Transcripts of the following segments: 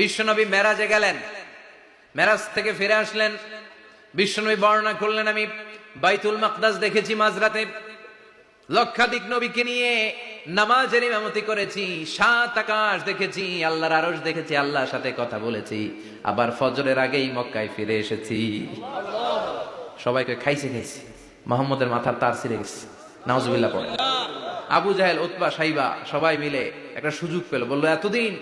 বিশ্বনবী মেরাজে গেলেন, মেরাজ থেকে ফিরে আসলেন। বিশ্বনবী বর্ণনা করলেন, আমি বাইতুল মাকদাস দেখেছি মাঝরাতে, লক্ষাধিক নবীকে নিয়ে নামাজের ইমামতি করেছি, 7 আকাশ দেখেছি, আল্লাহর আরশ দেখেছি, আল্লাহর সাথে কথা বলেছি, আবার ফজরের আগেই মক্কায় ফিরে এসেছি। সবাইকে খাইছে মোহাম্মদের মাথার তার ছিঁড়ে গেছে, নাউজুবিল্লাহ পড়ে। আবু জাহেল, উতবা, সাইবা সবাই মিলে একটা সুযোগ পেল, বললো এতদিন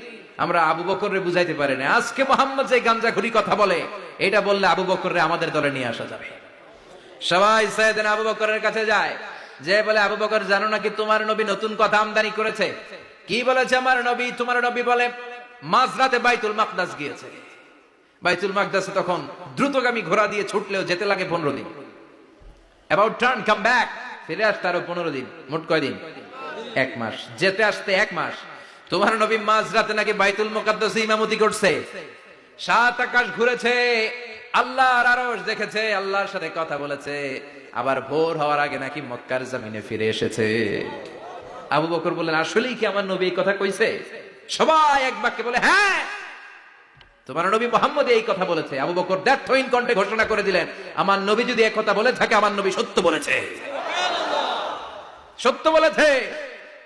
আমরা আবু বকররে বুঝাইতে পারি না, আজকে মোহাম্মদ যে গামজাখুরি কথা বলে, এটা বললে আবু বকররে আমাদের দলে নিয়ে আসা যাবে। সবাই সাইয়েদনা আবু বকরের কাছে যায়, যে বলে, আবু বকর জানো নাকি তোমার নবী নতুন কথা আমদানি করেছে? কি বলেছে আমার নবী? তোমার নবী বলে মাঝরাতে বাইতুল মাকদাস গিয়েছে। বাইতুল মাকদাসে তখন দ্রুতগামী ঘোড়া দিয়ে ছুটলেও যেতে লাগে 15 দিন। অ্যাবাউট টার্ন কাম ব্যাক, ফিরে আসতে আরো 15 দিন, মোট কয়দিন? 1 মাস, যেতে আসতে 1 মাস। তোমার নবী মাঝরাতে নাকি বাইতুল মুকাদ্দাসে ইমামতি করছে, 7 আকাশ ঘুরেছে, আল্লাহর আরশ দেখেছে, আল্লাহর সাথে কথা বলেছে, আবার ভোর হওয়ার আগে নাকি মক্কার জমিনে ফিরে এসেছে। আবু বকর বললেন, আসলেই কি আমার নবী এই কথা কইছে? সবাই এক বাক্যে বলে, হ্যাঁ, তোমার নবী মুহাম্মদ এই কথা বলেছে। আবু বকর দ্ব্যর্থহীন কণ্ঠে ঘোষণা করে দিলেন, আমার নবী যদি এই কথা বলে থাকে, আমার নবী সত্য বলেছে, সত্য বলেছে,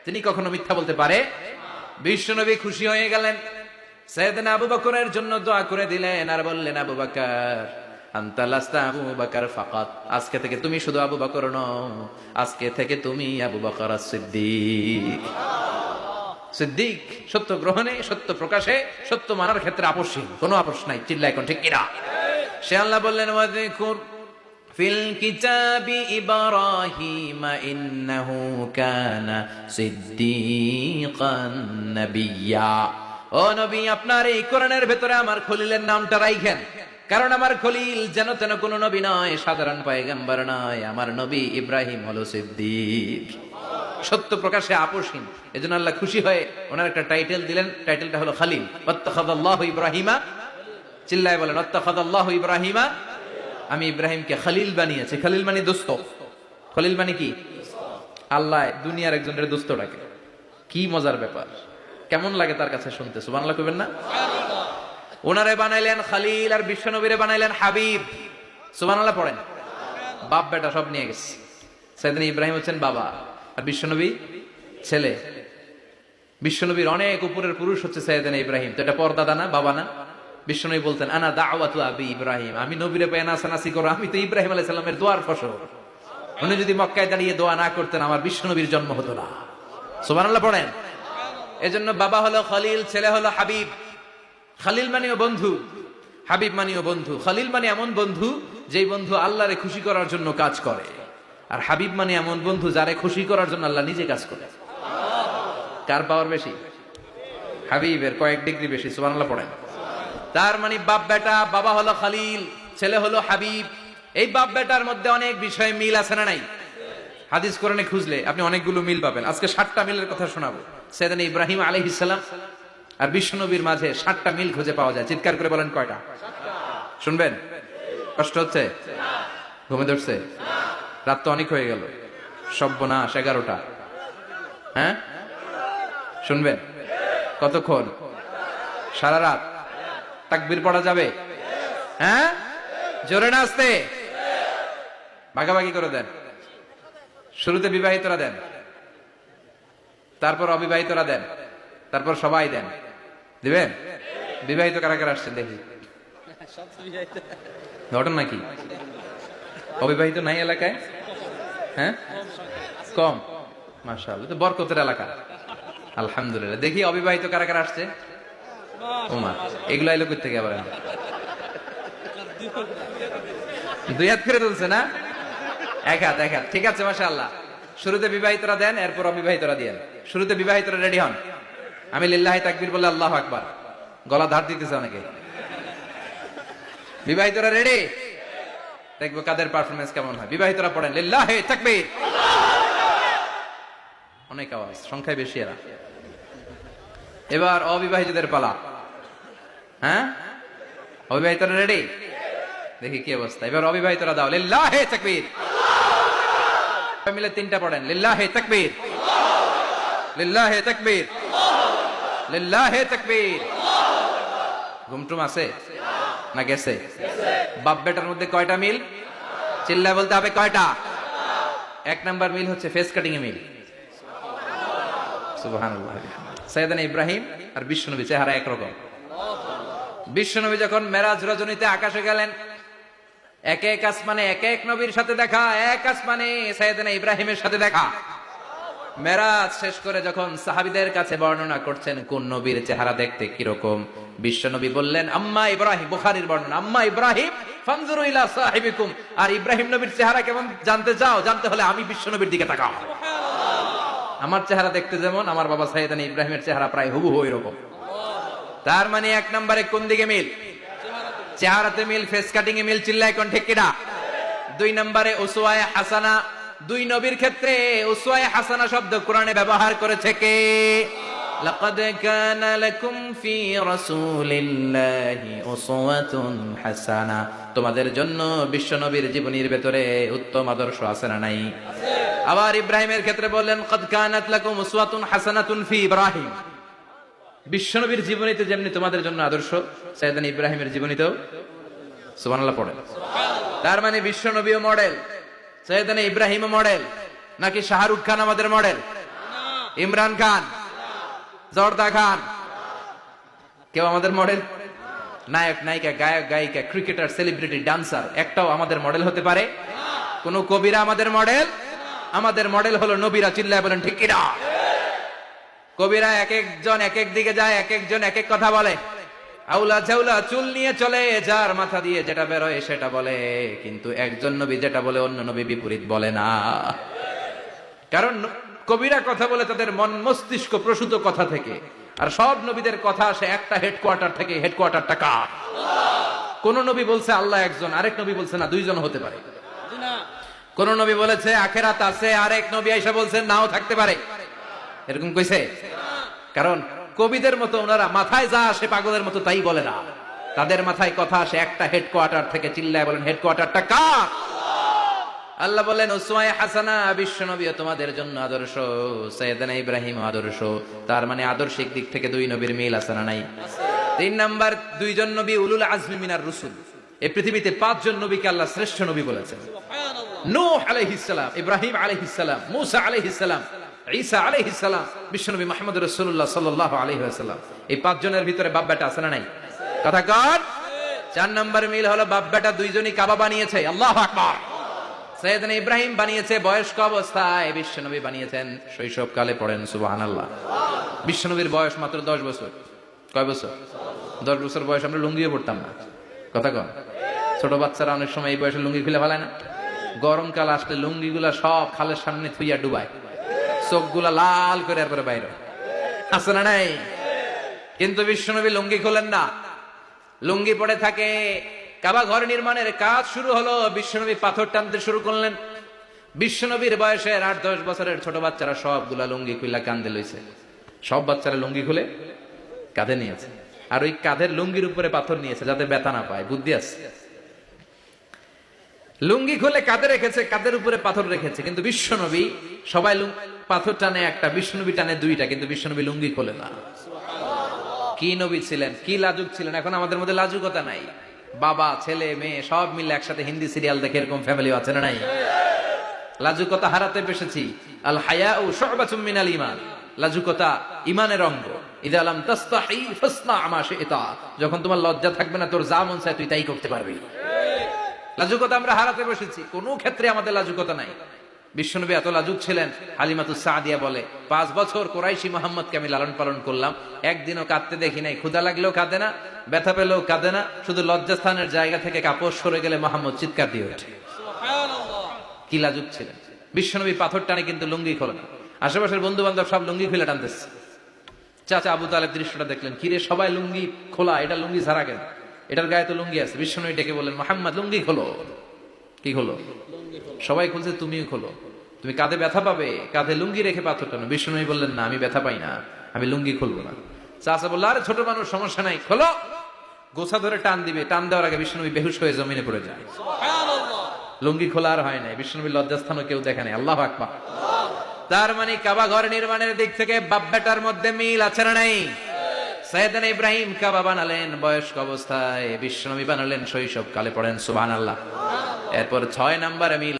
তিনি কখনো মিথ্যা বলতে পারে? বিশ্বনবী খুশি হয়ে গেলেন, সাইয়েদনা আবু বকরের জন্য দোয়া করে দিলেন, আর বললেন, আবু বকর আনতা লাস্তা আবু বকর ফাকাত, আজকে থেকে তুমি শুধু আবু বকর নও, আজকে থেকে তুমি আবু বকর as-সিদ্দিক। সিদ্দিক, সত্য গ্রহণে, সত্য প্রকাশে, সত্য মানার ক্ষেত্রে আপোষহীন, কোনো আপোষ নাই। চিল্লায় কোন ঠিক কিনা? সে আল্লাহ বললেন, ওয়াযকুর ফিল কিতাবি ইব্রাহিম ইন্নাহু কানা সিদ্দিকান নাবিয়্যা। ও নবী, আপনার এই কোরআনের ভেতরে আমার খলিলের নামটা রাখেন, কারণ আমার খলিল যেন তেন কোন নবী নয়, সাধারণ পয়গম্বর নয়, আমার নবী ইব্রাহিম হলো সিদ্দিক, সত্য প্রকাশে আপোষহীন। এজন্য আল্লাহ খুশি হয়ে ওনার একটা টাইটেল দিলেন, টাইটেলটা হলো খলিল। ওয়াত্তাখাযাল্লাহু ইব্রাহিমা, চিল্লায় বলেন, ওয়াত্তাখাযাল্লাহু ইব্রাহিমা, আমি ইব্রাহিমকে খলিল বানিয়েছি। খলিল মানে দোস্ত। খলিল মানে কি? আল্লাহ দুনিয়ার একজনের দোস্ত ডাকে। কি মজার ব্যাপার, কেমন লাগে তার কাছে শুনতে? সুবহানাল্লাহ কইবেন না? ওনারে বানাইলেন খলিল, আর বিশ্বনবীরে বানাইলেন হাবিব। সুবহানাল্লাহ পড়েন। বাপ বেটা সব নিয়ে গেছে। সাইয়েদনা ইব্রাহিম হচ্ছেন বাবা, আর বিশ্বনবী ছেলে। বিশ্বনবীর অনেক উপরের পুরুষ হচ্ছে সাইয়েদনা ইব্রাহিম, তো এটা পরদাদা না, বাবা না? বিশ্বনবী বলতেন, আনা দাওয়াতু আবি ইব্রাহিম, আমি নবীরে পেয়ে নাচানাচি করো, আমি তো ইব্রাহিম আলাইহিস সালামের দোয়ার ফসল। উনি যদি মক্কায় দাঁড়িয়ে দোয়া না করতেন, আমার বিশ্বনবীর জন্ম হতো না। সুবহানাল্লাহ পড়েন। এজন্য বাবা হলো খলিল, ছেলে হলো হাবিব। খলিল মানেও বন্ধু, হাবিব মানেও বন্ধু। খলিল মানে এমন বন্ধু যেই বন্ধু আল্লাহরে খুশি করার জন্য কাজ করে, আর হাবিব মানে এমন বন্ধু যারে খুশি করার জন্য আল্লাহ নিজে কাজ করে। কার পাওয়ার বেশি? হাবিবের কয়েক ডিগ্রি বেশি। সুবহানাল্লাহ পড়েন। তার মানে বাপ বেটা, বাবা হলো খলিল, ছেলে হলো হাবিব। এই বাপ বেটার মধ্যে অনেক বিষয়ে মিল আছে না নাই? হাদিস কোরআনে খুঁজলে আপনি অনেকগুলো মিল পাবেন। আজকে 7টা মিলের কথা শোনাবো। সাইয়েদনা ইব্রাহিম আলাইহিস সালাম আর বিশ্বনবীর মাঝে 7টা মিল খুঁজে পাওয়া যায়। চিৎকার করে বলেন, কয়টা? শুনবেন? কষ্ট হচ্ছে? ঘুমে ধরছে? রাত তো অনেক হয়ে গেল, সর্বনাশ, 11টা। হ্যাঁ, শুনবেন? কতক্ষণ? সারা রাত? তাকবীর পড়া যাবে? হ্যাঁ, জোরে না আস্তে? ভাগাভাগি করে দেন। শুরুতে বিবাহিতরা দেন, তারপর অবিবাহিতরা দেন, তারপর সবাই দেন। দিবেন? বিবাহিত কারা কারা আসছেন দেখি? ঘটনা কি? অবিবাহিত নাই এলাকায়? হ্যাঁ, কম। মাশাআল্লাহ, তো বরকতের এলাকা। আলহামদুলিল্লাহ। দেখি অবিবাহিত কারা কারা আসছে? ওমা, এগুলো এলো কই থেকে আবার? 2 হাত করে তুলছে না? 1 হাত, 1 হাত। ঠিক আছে, মাশাআল্লাহ। শুরুতে বিবাহিতরা দেন, এরপর অবিবাহিতরা দেন। শুরুতে বিবাহিতরা রেডি হন। আমি লিল্লাহি তাকবীর বলে আল্লাহু আকবার। গলা ধার দিতেছে অনেকে। বিবাহিতরা রেডি? দেখবো কাদের পারফরম্যান্স কেমন হয়। বিবাহিতরা পড়েন, লিল্লাহি তাকবীর। অনেক আওয়াজ, সংখ্যায় বেশি এরা। এবার অবিবাহিতদের পালা। হ্যাঁ, অবিবাহিতরা রেডি? দেখি কি অবস্থা। এবার অবিবাহিতরা দাও, লিল্লাহি তাকবীর। মিলে 3টা পড়েন, লিল্লাহি তাকবীর, লিল্লাহি তাকবীর, লিল্লাহি তাকবীর, ঘুমটুম আছে না গেছে? বাপ বেটার মধ্যে কয়টা মিল? চিল্লায় বলতে হবে কয়টা? এক নাম্বার মিল হচ্ছে ফেস কাটিং এ মিল। সুবহানাল্লাহ। সাইয়েদনা ইব্রাহিম আর বিশ্বনবী চেহারা একরকম। বিশ্বনবী যখন মেরাজ রজনীতে আকাশে গেলেন, এক এক আসমানে এক এক নবীর সাথে দেখা, এক আসমানে সাইয়েদনা ইব্রাহিমের সাথে দেখা। মেরাজ শেষ করে যখন সাহাবীদের কাছে বর্ণনা করছেন কোন নবীর চেহারা দেখতে কিরকম, বিশ্বনবী বললেন আম্মা ইব্রাহিম, বুখারীর বর্ণনা, আম্মা ইব্রাহিম ফানজুরু ইলা সাহিবিকুম, আর ইব্রাহিম নবীর চেহারা কেমন জানতে চাও? জানতে হলে আমি বিশ্বনবীর দিকে তাকাও। আমার চেহারা দেখতে যেমন, আমার বাবা সাইয়েদনা ইব্রাহিমের চেহারা প্রায় হুবহু এরকম। তার মানে এক নম্বরে কোন দিকে মিল? চেহারাতে মিল, ফেস কাটিং এ মিল। চিল্লায় কোন ঠিক কিনা? দুই নম্বরে উসওয়ায়ে হাসানা। দুই নবীর ক্ষেত্রে উসওয়ায়ে হাসানা শব্দ কোরআনে ব্যবহার করেছে কে? লাকাদ কানা লাকুম ফি রাসূলিল্লাহি উসওয়াতুন হাসানা। তোমাদের জন্য বিশ্ব নবীর জীবনীর ভেতরে উত্তম আদর্শ আছে না নাই? আবার ইব্রাহিমের ক্ষেত্রে বললেন কাদ কানাত লাকুম উসওয়াতুন হাসানাতুন ফি ইব্রাহিম। বিশ্বনবীর জীবনীতে যেমনি তোমাদের জন্য আদর্শ, সাইয়েদনা ইব্রাহিমের জীবনীতেও সুবহানাল্লাহ পড়ে। তার মানে বিশ্বনবীও মডেল, সাইয়েদনা ইব্রাহিমও মডেল। নাকি শাহরুখ খান আমাদের মডেল? ইমরান খান, জর্দা খান, কেউ আমাদের মডেল? নায়ক নায়িকা, গায়ক গায়িকা, ক্রিকেটার, সেলিব্রিটি, ডান্সার একটাও আমাদের মডেল হতে পারে? কোন কবিরা আমাদের মডেল? আমাদের মডেল হলো নবীরা। চিল্লায় বলেন ঠিক কিনা? কবিরা এক একজন এক এক দিকে যায়, এক একজন এক এক কথা বলে। আউলা ঝাউলা চুল নিয়ে চলে, যার মাথা দিয়ে যেটা বেরোয় সেটা বলে, কিন্তু একজন নবী যেটা বলে অন্য নবী বিপরীত বলে না। কারণ কবিরা কথা বলে তাদের মন মস্তিষ্ক প্রসূত কথা থেকে, আর সব নবীদের কথা আসে একটা হেডকোয়ার্টার থেকে। হেডকোয়ার্টারটা কার? কোন নবী বলছে আল্লাহ একজন, আরেক নবী বলছে না দুইজন হতে পারে। কোন নবী বলেছে আখেরাত আছে, আরেক নবী আইসা বলছেন নাও থাকতে পারে। এরকম কইছে? কারণ কবিদের মতো ওনারা মাথায় যা আসে পাগলের মতো তাই বলে না, তাদের মাথায় কথা আসে একটা হেডকোয়ার্টার থেকে। চিল্লায় বলেন হেডকোয়ার্টারটা কার? আল্লাহ বলেন উসওয়ায়ে হাসানা, বিশ্বনবী তোমাদের জন্য আদর্শ, সাইয়েদনা ইব্রাহিম আদর্শ। তার মানে আদর্শিক দিক থেকে দুই নবীর মিল আছে না নাই? তিন নাম্বার, দুইজন নবী উলুল আজমি মিনার রুসুল। এই পৃথিবীতে পাঁচজন নবীকে আল্লাহ শ্রেষ্ঠ নবী বলেছেন। নূহ আলাইহিস সালাম, ইব্রাহিম আলাইহিস সালাম, মূসা আলাইহিস সালাম, ঈসা আলাইহিস সালাম, বিশ্বনবী মুহাম্মদ রাসূলুল্লাহ সাল্লাল্লাহু আলাইহি ওয়াসাল্লাম। এই পাঁচজনের ভিতরে বাপ বেটা আছে না নাই? কথা কর। চার নম্বর মিল হলো বাপ বেটা দুইজনই কাবা বানিয়েছে। আল্লাহু আকবার। সাইয়েদনা ইব্রাহিম বানিয়েছে বয়স্ক অবস্থায়, বিশ্বনবী বানিয়েছেন শৈশবকালে। পড়েন সুবহানাল্লাহ। বিশ্বনবীর বয়স মাত্র 10 বছর। কয় বছর? 10 বছর বয়স আমরা লুঙ্গিও পড়তাম না। কথা কন। ছোট বাচ্চারা অনেক সময় এই বয়সে লুঙ্গি খুলে ফেলায় না? গরমকাল আসলে লুঙ্গিগুলা সব খালের সামনে থুইয়া ডুবায়, চোখগুলা লাল করে এরপরে বাইরে আছে না নাই? কিন্তু বিশ্বনবী লুঙ্গি খোলেন না, লুঙ্গি পড়ে থাকে। কাবা ঘর নির্মাণের কাজ শুরু হলো, বিশ্বনবী পাথর টানতে শুরু করলেন। বিশ্বনবীর বয়সের 8-10 বছরের ছোট বাচ্চারা সবগুলা লুঙ্গি খুলে কাঁধে লইছে। সব বাচ্চারা লুঙ্গি খুলে কাঁধে নিয়েছে, আর ওই কাঁধের লুঙ্গির উপরে পাথর নিয়েছে যাতে ব্যথা না পায়। বুদ্ধি আছে। লুঙ্গি খুলে কাঁধে রেখেছে, কাঁধের উপরে পাথর রেখেছে। কিন্তু বিশ্বনবী, সবাই পাথর টানে একটা, বিশ্বনবী টানে দুইটা, কিন্তু বিশ্বনবী লুঙ্গি খোলে না। কি নবী ছিলেন, কি লাজুক ছিলেন! এখন আমাদের মধ্যে লাজুকতা নাই। বাবা ছেলে মেয়ে সব মিলে একসাথে হিন্দি সিরিয়াল দেখে, এরকম ফ্যামিলি আছে না নাই? লাজুকতা হারাতে পেরেছি। আল হায়াউ শু'বাতুম মিনাল ঈমান। লাজুকতা ঈমানের অঙ্গ। ইযা লাম তাস্তাহি ফাসনা মা শি'তা। যখন তোমার লজ্জা থাকবে না, তোর যা মন চায় তুই তাই করতে পারবি। লাজুকতা আমরা হারাতে বসেছি, কোনো ক্ষেত্রে আমাদের লাজুকতা নাই। বিশ্বনবী এত লাজুক ছিলেন, হালিমাতুস সাদিয়া বলে 5 বছর কোরাইশি মুহাম্মদকে আমি লালন পালন করলাম, একদিনও কাঁদতে দেখি নাই। ক্ষুধা লাগলেও কাঁদে না, ব্যথা পেলেও কাঁদে না, শুধু লজ্জাস্থানের জায়গা থেকে কাপড় সরে গেলে মুহাম্মদ চিৎকার দিয়ে ওঠে। কি লাজুক ছিলেন! বিশ্বনবী পাথর টানে কিন্তু লুঙ্গি খোলেন। আশেপাশের বন্ধু বান্ধব সব লুঙ্গি খুলে টানতেছে। চাচা আবু তালেব দৃশ্যটা দেখলেন, কিরে সবাই লুঙ্গি খোলা, এটা লুঙ্গি ছাড়া কেন? এটার গায়ে তো লুঙ্গি আছে। বিশ্বনবী ডেকে বললেন, মুহাম্মদ লুঙ্গি খোলো। কি খোলো? সবাই খুলছে, তুমিও খোলো। তুমি কাঁধে ব্যথা পাবে, কাঁধে লুঙ্গি রেখে পাথর টানো। বিশ্বনবী বললেন, না, আমি ব্যথা পাই না, আমি লুঙ্গি খুলবো না। চাচা বলল, আরে ছোট মানুষ, সমস্যা নাই, খোলো। গোছা ধরে টান দিবে, টান দেওয়ার আগে বিশ্বনবী বেহুশ হয়ে জমিনে পড়ে যায়। লুঙ্গি খোলা আর হয় নাই। বিশ্বনবীর লজ্জাস্থানও কেউ দেখে নাই। আল্লাহু আকবার। তার মানে কাবা ঘর নির্মাণের দিক থেকে বাপ বেটার মধ্যে মিল আছে না নাই? সাইয়েদনা ইব্রাহিম কাবা বানালেন বয়স্ক অবস্থায়, বিশ্বনবী বানালেন শৈশবকালে। পড়েন সুবহানাল্লাহ। এরপর 6 নম্বরে মিল